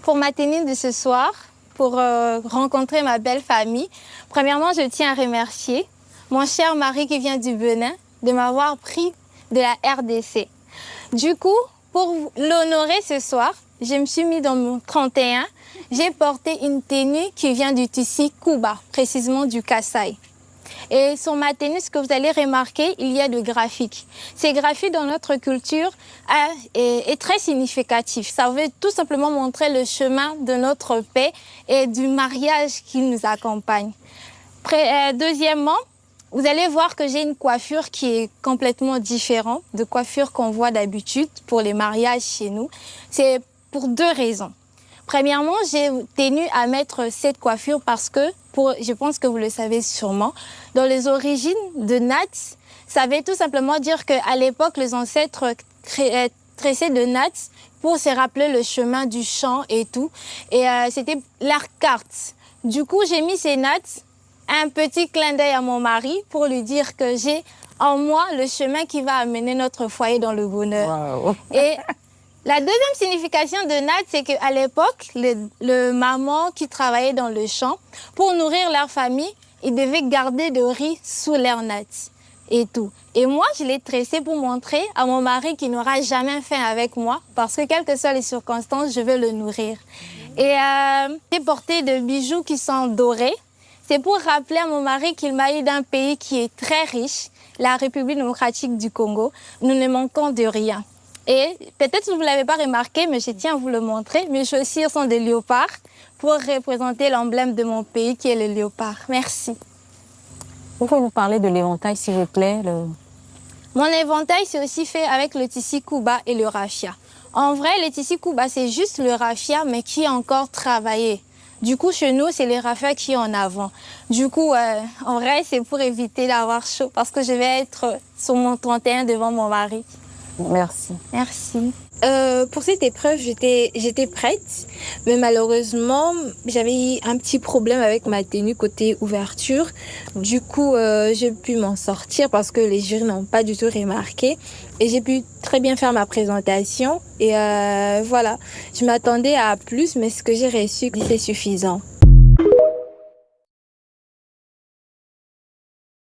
Pour ma tenue de ce soir, pour rencontrer ma belle famille, premièrement, je tiens à remercier mon cher mari qui vient du Bénin de m'avoir pris de la RDC. Du coup, pour l'honorer ce soir, je me suis mis dans mon 31. J'ai porté une tenue qui vient du tissu Kuba, précisément du Kasaï. Et sur ma tenue, ce que vous allez remarquer, il y a de graphiques. Ces graphiques dans notre culture est très significatif. Ça veut tout simplement montrer le chemin de notre paix et du mariage qui nous accompagne. Deuxièmement, vous allez voir que j'ai une coiffure qui est complètement différente de coiffure qu'on voit d'habitude pour les mariages chez nous. C'est pour deux raisons. Premièrement, j'ai tenu à mettre cette coiffure parce que, je pense que vous le savez sûrement, dans les origines de Nats, ça veut tout simplement dire qu'à l'époque, les ancêtres tressaient de Nats pour se rappeler le chemin du champ et tout. Et c'était leur carte. Du coup, j'ai mis ces Nats, un petit clin d'œil à mon mari pour lui dire que j'ai en moi le chemin qui va amener notre foyer dans le bonheur. Wow. Et la deuxième signification de Nats, c'est qu'à l'époque, le maman qui travaillait dans le champ, pour nourrir leur famille, ils devaient garder de riz sous leur Nats et tout. Et moi, je l'ai tressé pour montrer à mon mari qu'il n'aura jamais faim avec moi, parce que quelles que soient les circonstances, je vais le nourrir. Et j'ai porté de bijoux qui sont dorés. C'est pour rappeler à mon mari qu'il m'a eu d'un pays qui est très riche, la République démocratique du Congo. Nous ne manquons de rien. Et peut-être que vous ne l'avez pas remarqué, mais je tiens à vous le montrer. Mes chaussures sont des léopards pour représenter l'emblème de mon pays qui est le léopard. Merci. Vous pouvez nous parler de l'éventail, s'il vous plaît? Mon éventail, c'est aussi fait avec le tissu Kuba et le raffia. En vrai, le tissu Kuba, c'est juste le raffia, mais qui est encore travaillé. Du coup, chez nous, c'est les raffias qui sont en avant. Du coup, en vrai, c'est pour éviter d'avoir chaud parce que je vais être sur mon 31 devant mon mari. Merci. Merci. Pour cette épreuve, j'étais prête, mais malheureusement, j'avais un petit problème avec ma tenue côté ouverture. Du coup, j'ai pu m'en sortir parce que les jurys n'ont pas du tout remarqué. Et j'ai pu très bien faire ma présentation. Et voilà, je m'attendais à plus, mais ce que j'ai reçu, c'est suffisant.